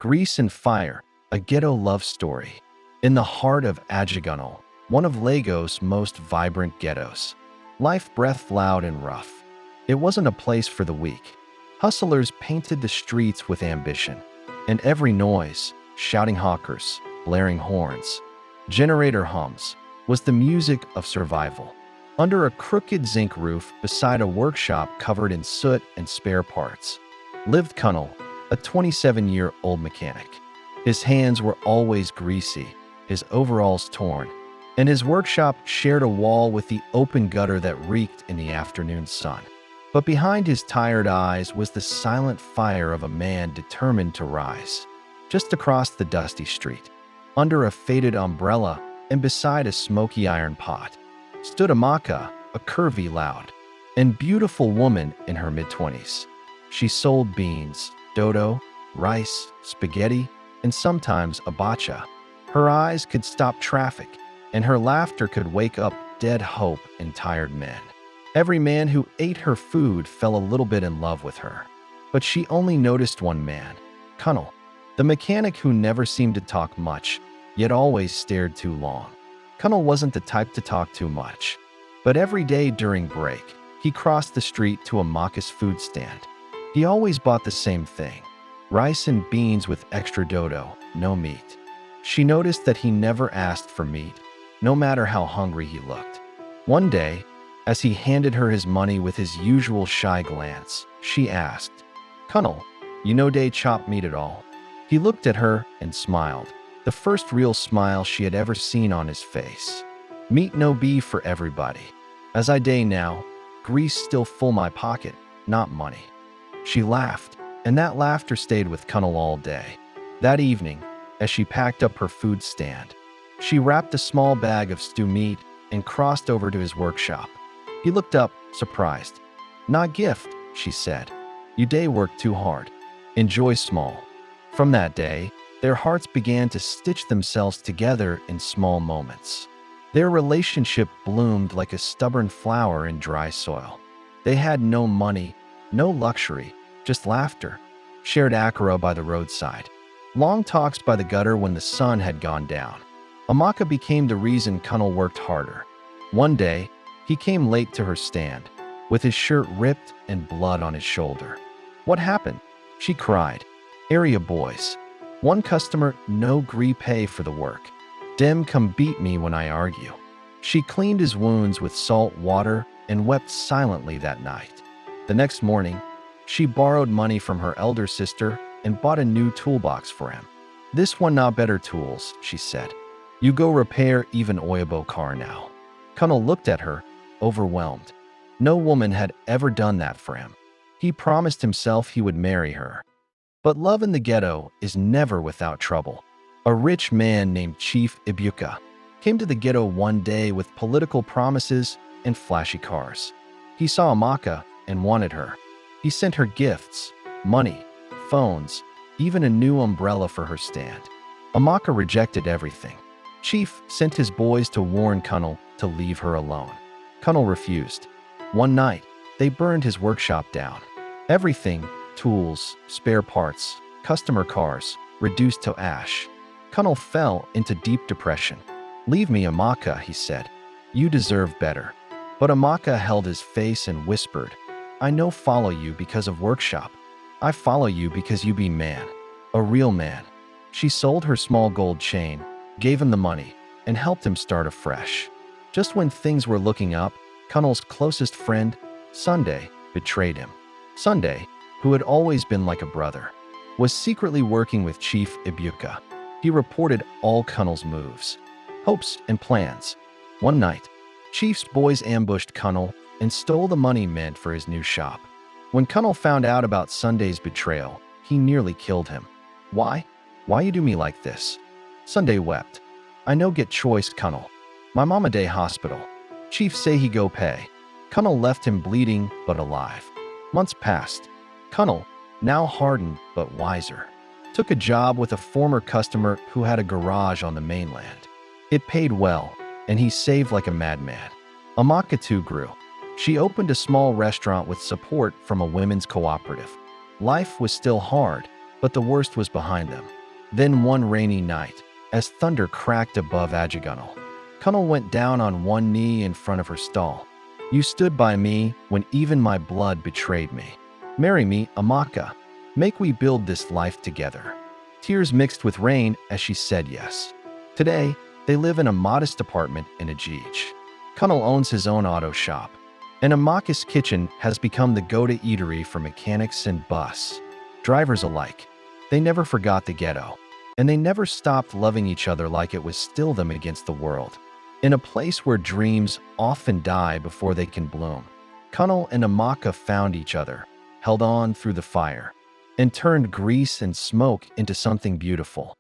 Grease and Fire, a ghetto love story. In the heart of Ajagunal, one of Lagos' most vibrant ghettos, life breathed loud and rough. It wasn't a place for the weak. Hustlers painted the streets with ambition, and every noise, shouting hawkers, blaring horns, generator hums, was the music of survival. Under a crooked zinc roof beside a workshop covered in soot and spare parts, lived Kunle, a 27-year-old mechanic. His hands were always greasy, his overalls torn, and his workshop shared a wall with the open gutter that reeked in the afternoon sun. But behind his tired eyes was the silent fire of a man determined to rise. Just across the dusty street, under a faded umbrella and beside a smoky iron pot, stood Amaka, a curvy, loud, and beautiful woman in her mid-20s. She sold beans, dodo, rice, spaghetti, and sometimes abacha. Her eyes could stop traffic, and her laughter could wake up dead hope in tired men. Every man who ate her food fell a little bit in love with her. But she only noticed one man, Kunle, the mechanic who never seemed to talk much, yet always stared too long. Kunle wasn't the type to talk too much, but every day during break, he crossed the street to Amaka's food stand. He always bought the same thing, rice and beans with extra dodo, no meat. She noticed that he never asked for meat, no matter how hungry he looked. One day, as he handed her his money with his usual shy glance, she asked, "Kunle, you no day chop meat at all?" He looked at her and smiled, the first real smile she had ever seen on his face. "Meat no be for everybody. As I day now, grease still full my pocket, not money." She laughed, and that laughter stayed with Kunle all day. That evening, as she packed up her food stand, she wrapped a small bag of stew meat and crossed over to his workshop. He looked up, surprised. "Not gift," she said. "You day work too hard. Enjoy small." From that day, their hearts began to stitch themselves together in small moments. Their relationship bloomed like a stubborn flower in dry soil. They had no money, no luxury, just laughter, shared akara by the roadside, long talks by the gutter when the sun had gone down. Amaka became the reason Kunle worked harder. One day, he came late to her stand, with his shirt ripped and blood on his shoulder. "What happened?" she cried. "Area boys. One customer no gree pay for the work. Dem come beat me when I argue." She cleaned his wounds with salt water and wept silently that night. The next morning, she borrowed money from her elder sister and bought a new toolbox for him. "This one not better tools," she said. "You go repair even Oyabo car now." Kunle looked at her, overwhelmed. No woman had ever done that for him. He promised himself he would marry her. But love in the ghetto is never without trouble. A rich man named Chief Ibuka came to the ghetto one day with political promises and flashy cars. He saw Amaka and wanted her. He sent her gifts, money, phones, even a new umbrella for her stand. Amaka rejected everything. Chief sent his boys to warn Kunle to leave her alone. Kunle refused. One night, they burned his workshop down. Everything, tools, spare parts, customer cars, reduced to ash. Kunle fell into deep depression. "Leave me, Amaka," he said. "You deserve better." But Amaka held his face and whispered, "I no follow you because of workshop. I follow you because you be man, a real man." She sold her small gold chain, gave him the money, and helped him start afresh. Just when things were looking up, Kunle's closest friend, Sunday, betrayed him. Sunday, who had always been like a brother, was secretly working with Chief Ibuka. He reported all Kunle's moves, hopes, and plans. One night, Chief's boys ambushed Kunle and stole the money meant for his new shop. When Kunle found out about Sunday's betrayal, he nearly killed him. "Why? Why you do me like this?" Sunday wept. "I no get choice, Kunle. My mama day hospital. Chief say he go pay." Kunle left him bleeding but alive. Months passed. Kunle, now hardened but wiser, took a job with a former customer who had a garage on the mainland. It paid well, and he saved like a madman. Amaka too grew. She opened a small restaurant with support from a women's cooperative. Life was still hard, but the worst was behind them. Then one rainy night, as thunder cracked above Ajigunal, Kunle went down on one knee in front of her stall. You stood by me when even my blood betrayed me. Marry me, Amaka. Make we build this life together. Tears mixed with rain as she said yes. Today, they live in a modest apartment in Ajij. Kunle owns his own auto shop, and Amaka's kitchen has become the go-to eatery for mechanics and bus drivers alike. They never forgot the ghetto, and they never stopped loving each other like it was still them against the world. In a place where dreams often die before they can bloom, Kunle and Amaka found each other, held on through the fire, and turned grease and smoke into something beautiful.